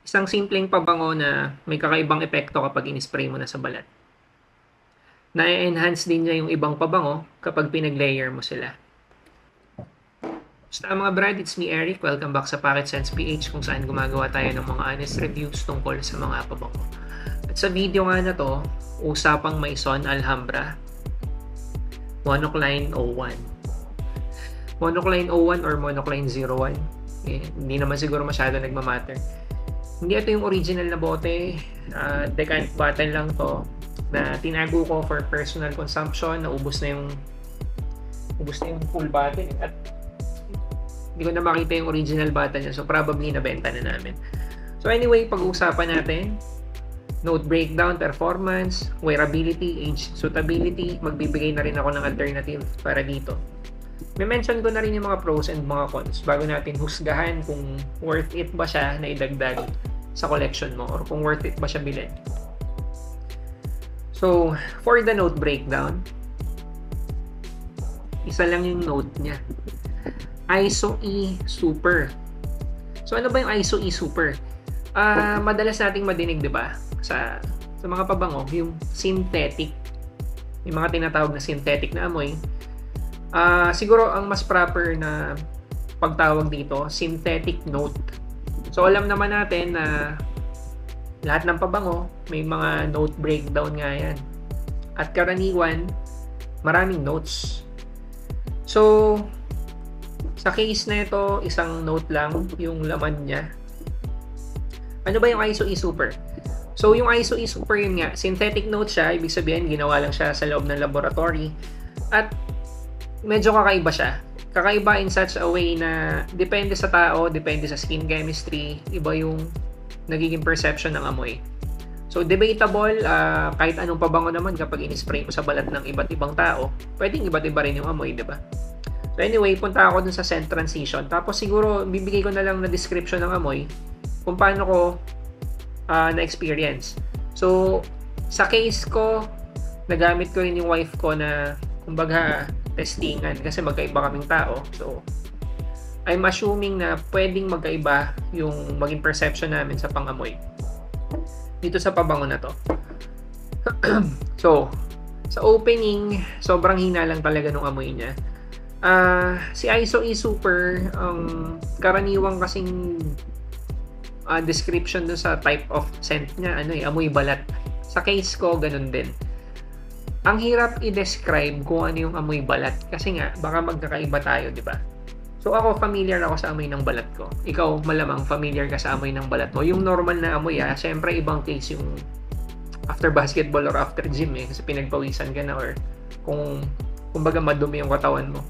Isang simpleng pabango na may kakaibang epekto kapag in-spray mo na sa balat. Na-enhance din niya yung ibang pabango kapag pinag-layer mo sila. Basta mga brad, it's me Eric. Welcome back sa Pocket Sense PH kung saan gumagawa tayo ng mga honest reviews tungkol sa mga pabango. At sa video nga na to, usapang Maison Alhambra Monocline 01. Monocline 01 or Monocline 01. Hindi naman siguro masyado nagmamatter. Hindi ito yung original na bote. Decant bottle lang to na tinago ko for personal consumption. Ubus na yung full bottle. At hindi ko na makita yung original bottle niya. So probably nabenta na namin. So anyway, pag-uusapan natin note breakdown, performance, wearability, age suitability. Magbibigay na rin ako ng alternative para dito. May mention ko na rin yung mga pros and mga cons bago natin husgahan kung worth it ba siya na idagdag sa collection mo or kung worth it ba siya bilhin. So, for the note breakdown, isa lang yung note niya. ISO E Super. So, ano ba yung ISO E Super? Madalas nating madinig, di ba? Sa mga pabango, yung synthetic. Yung mga tinatawag na synthetic na amoy. Siguro ang mas proper na pagtawag dito, synthetic note. So alam naman natin na lahat ng pabango may mga note breakdown nga yan. At karaniwan, maraming notes. So sa case na ito, isang note lang yung laman niya. Ano ba yung ISO E Super? So yung ISO E Super yun nga, synthetic note siya, ibig sabihin ginawa lang siya sa loob ng laboratory. At medyo kakaiba siya. Kakaiba in such a way na depende sa tao, depende sa skin chemistry, iba yung nagiging perception ng amoy. So debatable, kahit anong pabango naman kapag in-spray mo sa balat ng iba't ibang tao, pwedeng iba't iba rin yung amoy, di ba? So anyway, punta ako dun sa scent transition. Tapos siguro bibigay ko na lang na description ng amoy kung paano ko na-experience. So sa case ko, nagamit ko rin yung wife ko na kumbaga testingan kasi magkaiba kaming tao. So, I'm assuming na pwedeng magkaiba yung maging perception namin sa pangamoy dito sa pabango na to. So, sa opening, sobrang hina lang talaga nung amoy niya. Si ISO E Super, karaniwang kasing description dun sa type of scent niya, amoy balat. Sa case ko, ganun din. Ang hirap i-describe kung ano yung amoy balat kasi nga baka magkakaiba tayo, di ba? So ako familiar ako sa amoy ng balat ko. Ikaw malamang familiar ka sa amoy ng balat mo. Yung normal na amoy syempre ibang case yung after basketball or after gym kasi pinagpawisan ka na or kung kumbaga madumi yung katawan mo.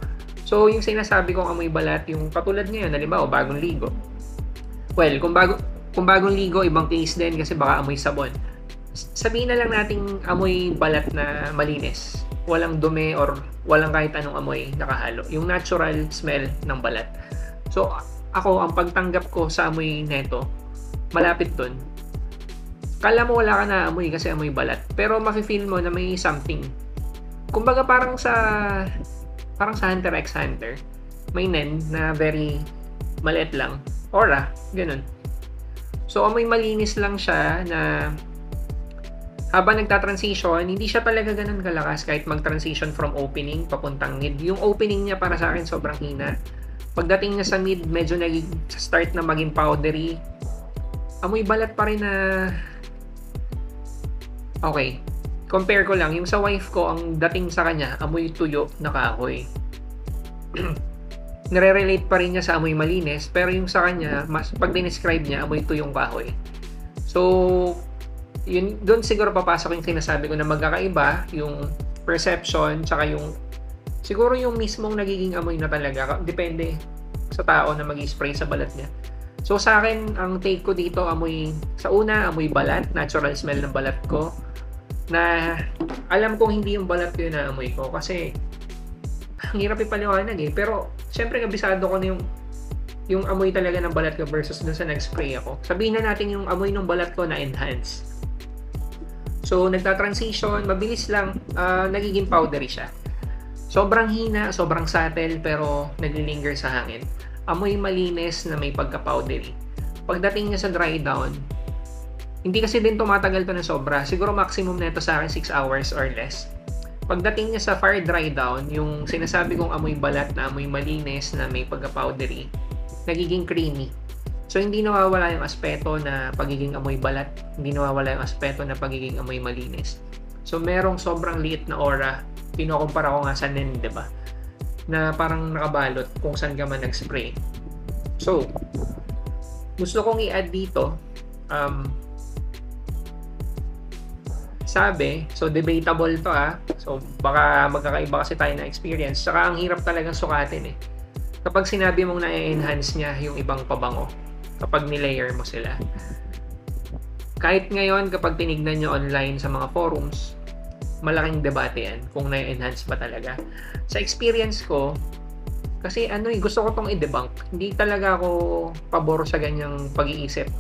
So yung sinasabi kong amoy balat, yung katulad ngayon, halimbawa bagong ligo. Well, kung bagong ligo, ibang case din kasi baka amoy sabon. Sabihin na lang nating amoy balat na malinis. Walang dumi or walang kahit anong amoy nakahalo. Yung natural smell ng balat. So, ako, ang pagtanggap ko sa amoy neto, malapit dun. Kala mo wala ka na amoy kasi amoy balat. Pero mafe-feel mo na may something. Kumbaga parang sa Hunter x Hunter. May nen na very maliit lang. Aura, ganun. So, amoy malinis lang siya na habang nagta-transition, hindi siya talaga ganun kalakas kahit mag-transition from opening papuntang mid. Yung opening niya para sa akin sobrang hina. Pagdating niya sa mid, medyo start na maging powdery. Amoy balat pa rin na okay. Compare ko lang, yung sa wife ko, ang dating sa kanya, amoy tuyo na kahoy. Nare-relate pa rin niya sa amoy malinis, pero yung sa kanya, mas pag dinescribe niya, amoy tuyong kahoy. So, yun, doon siguro papasok yung sinasabi ko na magkakaiba yung perception tsaka yung siguro yung mismong nagiging amoy na talaga depende sa tao na mag-spray sa balat niya. So sa akin, ang take ko dito amoy amoy balat, natural smell ng balat ko na alam kong hindi yung balat ko yun na amoy ko kasi ang hirap ipaliwanag pero syempre kabisado ko na yung amoy talaga ng balat ko versus dun sa nag-spray ako. Sabihin na natin yung amoy ng balat ko na enhance. So, nagta-transition, mabilis lang, nagiging powdery siya. Sobrang hina, sobrang subtle, pero naglilinger sa hangin. Amoy malinis na may pagka-powdery. Pagdating niya sa dry down, hindi kasi din tumatagal to na sobra. Siguro maximum na ito sa akin 6 hours or less. Pagdating niya sa far dry down, yung sinasabi kong amoy balat na amoy malinis na may pagka-powdery, nagiging creamy. So hindi nawawala yung aspeto na pagiging amoy balat, hindi nawawala yung aspeto na pagiging amoy malinis. So merong sobrang liit na aura, kinukumpara ko nga sa nen, 'di ba? Na parang nakabalot kung saan ka man nag-spray. So, gusto kong i-add dito, so debatable to So baka magkakaiba kasi tayo na experience. Saka ang hirap talagang sukatin kapag sinabi mong na-enhance niya yung ibang pabango, kapag nilayer mo sila. Kahit ngayon kapag tinignan nyo online sa mga forums, malaking debate yan kung na-enhance ba talaga. Sa experience ko, kasi gusto ko tong i-debunk. Hindi talaga ako pabor sa ganyang pag-iisip.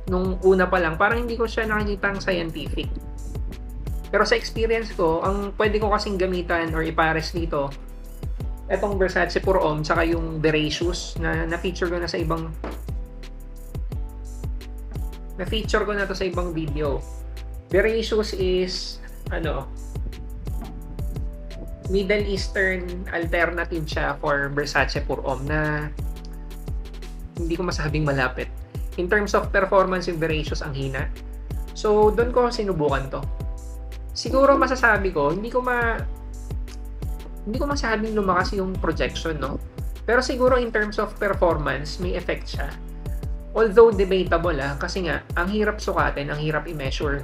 Nung una pa lang, parang hindi ko siya nakikitang scientific. Pero sa experience ko, ang pwede ko kasing gamitan or ipares dito, etong Versace Pure Homme, saka yung Veracious na-feature ko na sa ibang to sa ibang video. Veracious is Middle Eastern alternative siya for Versace Pure Homme na hindi ko masabing malapit. In terms of performance, yung Veracious ang hina. So, doon ko sinubukan to. Siguro masasabi ko, hindi ko masabing lumakas yung projection, no? Pero siguro in terms of performance, may effect siya. Although debatable kasi nga, ang hirap sukatin, ang hirap i-measure.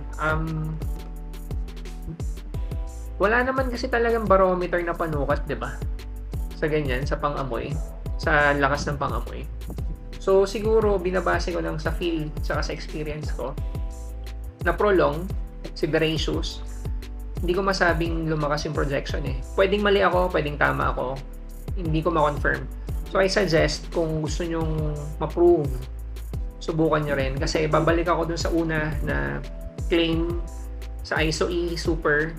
Wala naman kasi talagang barometer na panukat, 'di ba? Sa ganyan, sa pang-amoy, sa lakas ng pang-amoy. So siguro binabase ko lang sa feel saka sa experience ko na prolong si Veracious. Hindi ko masabing lumakas yung projection Pwedeng mali ako, pwedeng tama ako. Hindi ko ma-confirm. So I suggest kung gusto nyong ma-prove, subukan nyo rin. Kasi babalik ako dun sa una na claim sa ISO-E Super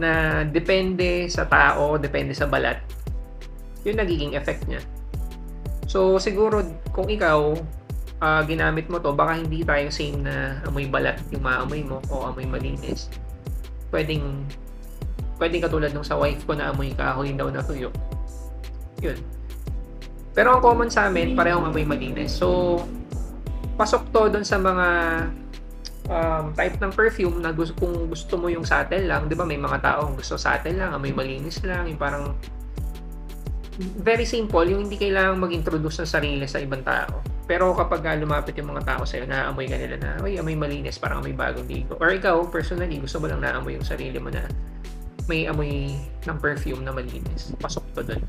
na depende sa tao, depende sa balat, yung nagiging effect niya. So siguro kung ikaw ginamit mo to, baka hindi tayo same na amoy balat yung maamoy mo o amoy malinis. Pwedeng katulad nung sa wife ko na amoy kahoy daw na tuyo. Yun. Pero ang common sa amin, parehong amoy malinis. So pasok to doon sa mga type ng perfume na kung gusto mo yung subtle lang, 'di ba? May mga taong gusto subtle lang, amoy malinis lang, yung parang very simple, yung hindi kailangang mag-introduce ng sarili sa ibang tao. Pero kapag lumapit yung mga tao sa'yo, naaamoy ka nila na, amoy malinis, parang amoy bagong ligo. Or ikaw, personally, gusto mo lang naamoy yung sarili mo na may amoy ng perfume na malinis. Pasok to dun.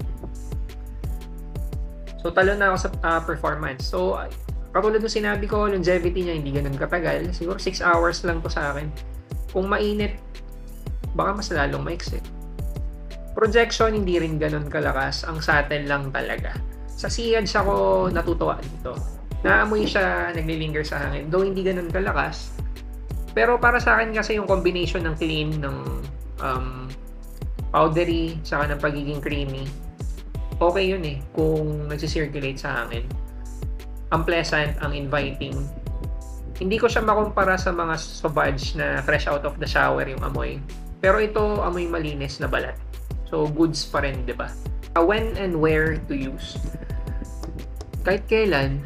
So, talo na ako sa performance. So, katulad ng sinabi ko, longevity niya hindi ganun katagal. Siguro 6 hours lang to sa akin. Kung mainit, baka mas lalong maiksi. Projection, hindi rin ganun kalakas. Ang subtle lang talaga. Sa siyaj ako natutuwa dito. Naamoy siya, naglilinger sa hangin. Though hindi ganun kalakas. Pero para sa akin kasi yung combination ng clean, ng powdery, saka ng pagiging creamy, okay yun kung nagsisirculate sa hangin. Ang pleasant, ang inviting. Hindi ko siya makumpara sa mga Sauvage na fresh out of the shower yung amoy. Pero ito, amoy malinis na balat. So, goods pa rin, di ba? When and where to use. Kahit kailan,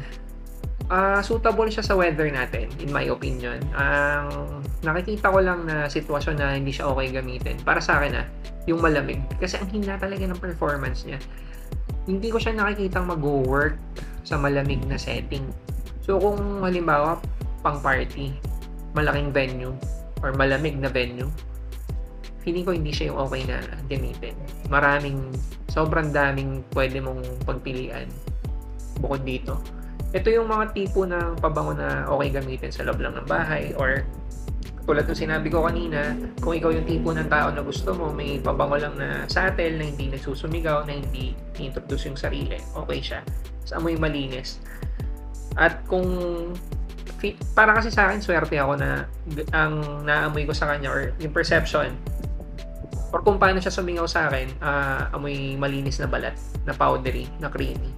suitable siya sa weather natin, in my opinion. Ang nakikita ko lang na sitwasyon na hindi siya okay gamitin, para sa akin yung malamig. Kasi ang hina talaga ng performance niya. Hindi ko siya nakikitang mag-work sa malamig na setting. So, kung halimbawa, pang party, malaking venue, or malamig na venue, feeling ko hindi siya yung okay na gamitin. Sobrang daming pwede mong pagpilian bukod dito. Ito yung mga tipo ng pabango na okay gamitin sa loob lang ng bahay, or tulad ng sinabi ko kanina, kung ikaw yung tipo ng tao na gusto mo, may pabango lang na subtle, na hindi nagsusumigaw, na hindi introduce yung sarili, okay siya. Sa amoy malinis. At kung para kasi sa akin, swerte ako na ang naamoy ko sa kanya, or yung perception, or kung paano siya sumingaw sa akin, amoy malinis na balat, na powdery, na creamy.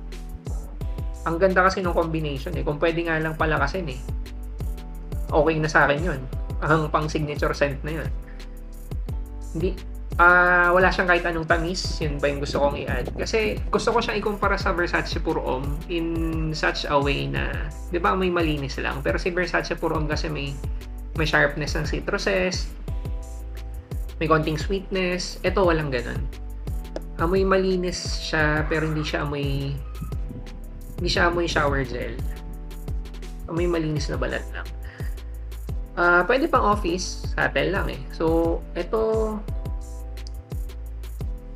Ang ganda kasi ng combination eh. Kung pwede nga lang palakasin eh. Okay na sa akin yun. Ang pang signature scent na yun. Hindi, wala siyang kahit anong tamis. Yun ba yung gusto kong i-add? Kasi gusto ko siyang ikumpara sa Versace Pure Homme in such a way na, di ba, may malinis lang. Pero si Versace Pure Homme kasi may sharpness ng citruses, may konting sweetness. Ito walang ganun. Amoy malinis siya pero hindi siya amoy shower gel. Amoy malinis na balat lang. Pwede pang office, subtle lang eh. So, ito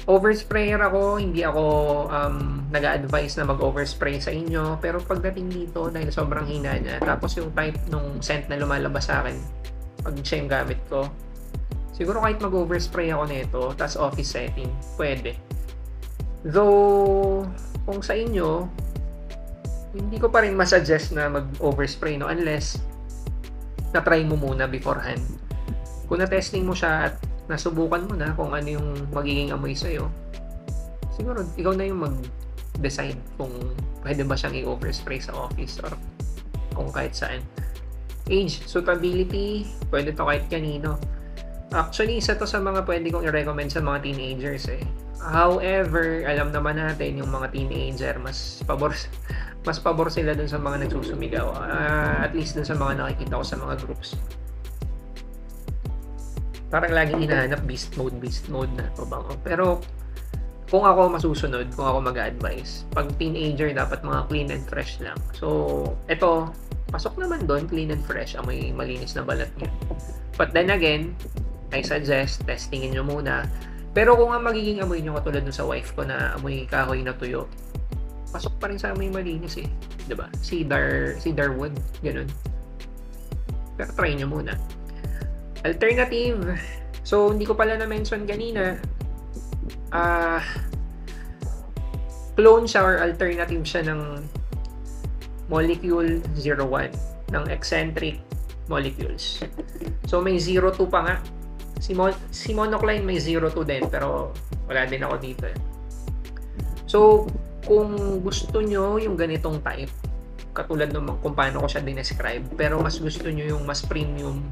oversprayer ako, hindi ako nag-a-advise na mag-overspray sa inyo, pero pagdating dito dahil sobrang hina niya, tapos yung type nung scent na lumalabas sa akin pag siya yung gamit ko, siguro kahit mag-overspray ako nito, tas office setting, pwede. Though, kung sa inyo, hindi ko pa rin masuggest na mag-overspray, no? Unless, na-try mo muna beforehand. Kung na-testing mo siya at nasubukan mo na kung ano yung magiging amoy sa'yo, siguro, ikaw na yung mag-decide kung pwede ba siyang i-overspray sa office or kung kahit saan. Age, suitability, pwede to kahit kanino. Actually, isa to sa mga pwede kong i-recommend sa mga teenagers eh. However, alam naman natin yung mga teenager, mas pabor sila dun sa mga nagsusumigaw. At least dun sa mga nakikita ko sa mga groups. Parang laging hinahanap beast mode na pabango. Pero kung ako masusunod, kung ako mag-advise, pag teenager dapat mga clean and fresh lang. So, eto, pasok naman doon, clean and fresh, amoy malinis na balat niya. But then again, I suggest testingin nyo muna. Pero kung ang magiging amoy nyo katulad dun sa wife ko na amoy kahoy na tuyo, pasok pa rin sa amoy malinis eh. Diba? Cedar wood, ganun. Pero try nyo muna. Alternative. So, hindi ko pala na-mention kanina. Clone siya or alternative siya ng Molecule 01 ng Eccentric Molecules. So, may 02 pa nga. Si Monocline may 02 din, pero wala din ako dito eh. So, kung gusto nyo yung ganitong type, katulad ng kung paano ko siya dinescribe, pero mas gusto nyo yung mas premium,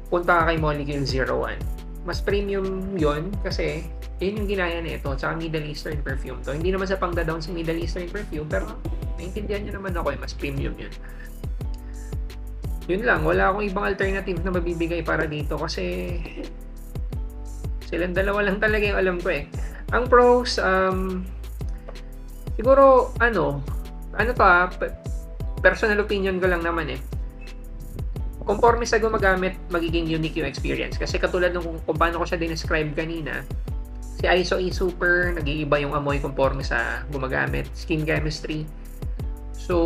punta ka kay Molecule 01. Mas premium yon kasi yun yung ginaya nito, tsaka Middle Eastern perfume to. Hindi naman sa pangda-down sa Middle Eastern perfume, pero naintindihan nyo naman ako eh, mas premium yun. Yun lang, wala akong ibang alternative na mabibigay para dito kasi silang dalawa lang talaga yung alam ko eh. Ang pros, siguro, personal opinion ko lang naman eh. Conforme sa gumagamit, magiging unique yung experience. Kasi katulad nung kung paano ko siya dinescribe kanina, si ISO E-Super, nag-iiba yung amoy conforme sa gumagamit, skin chemistry. So,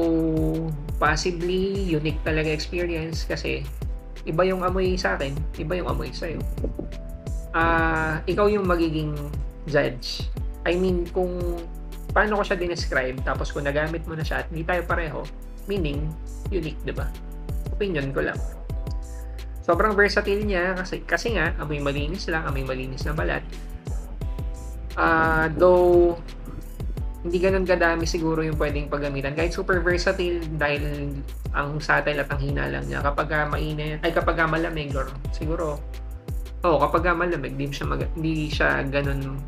possibly, unique talaga experience kasi iba yung amoy sa akin, iba yung amoy sa'yo. Ikaw yung magiging judge. I mean, kung paano ko siya dinescribe, tapos kung nagamit mo na siya at hindi tayo pareho, meaning, unique, diba? Opinion ko lang. Sobrang versatile niya kasi nga, amoy malinis lang, amoy malinis na balat. Though, hindi ganun kadami siguro yung pwedeng paggamitan. Kahit super versatile dahil ang subtle at ang hina lang niya. Kapag mainit, kapag malamig, or siguro, kapag malamig, hindi siya ganun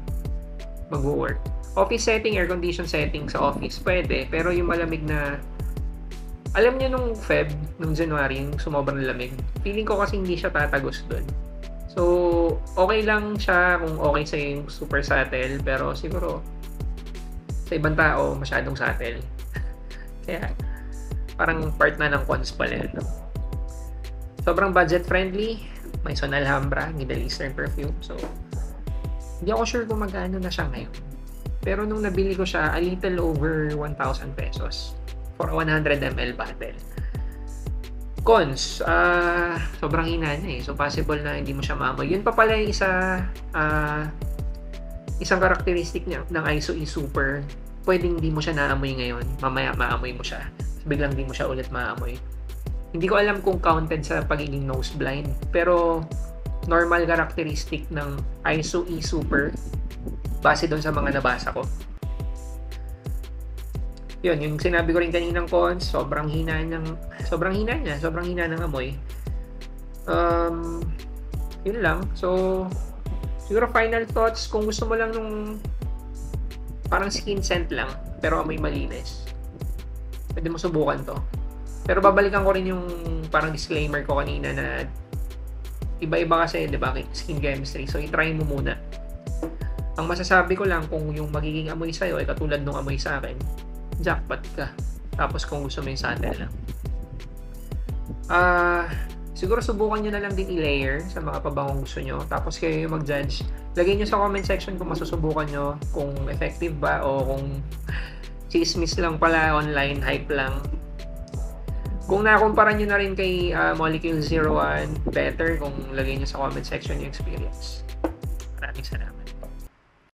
mag-work. Office setting, air condition setting sa office, pwede. Pero yung malamig na, alam niyo nung Feb, nung January, yung sumobrang lamig, feeling ko kasi hindi siya tatagos doon. So, okay lang siya kung okay sa'yo yung super subtle, pero siguro, sa ibang tao, masyadong subtle. Kaya, parang part na ng cons pala. No? Sobrang budget friendly. May Son Alhambra, Middle Eastern perfume. So, hindi ako sure kung magkano na siya ngayon. Pero nung nabili ko siya, a little over 1,000 pesos for a 100 ml bottle. Cons, sobrang hina niya eh. So, possible na hindi mo siya maamoy. Yun pa pala yung isang karakteristik niya ng ISO E-Super, pwedeng hindi mo siya naamoy ngayon, mamaya maamoy mo siya, biglang hindi mo siya ulit maamoy. Hindi ko alam kung counted sa pagiging nose blind, pero normal karakteristik ng ISO E-Super base doon sa mga nabasa ko. Yun, yung sinabi ko rin kaninang cons, sobrang hina ng amoy. Yun lang. So, siguro final thoughts, kung gusto mo lang nung parang skin scent lang, pero amoy malinis, pwede mo subukan to. Pero babalikan ko rin yung parang disclaimer ko kanina na iba-iba kasi, di ba, skin chemistry. So, i-try mo muna. Ang masasabi ko lang, kung yung magiging amoy sa'yo ay katulad nung amoy sa akin, jackpot ka. Tapos kung gusto mo yung subtle lang. Siguro subukan nyo na lang din i-layer sa mga pabangong gusto nyo. Tapos kayo yung mag-judge. Lagay nyo sa comment section kung masusubukan nyo, kung effective ba o kung chismis lang pala, online hype lang. Kung nakumpara nyo na rin kay Molecule 01, better kung lagay nyo sa comment section yung experience. Maraming salamat.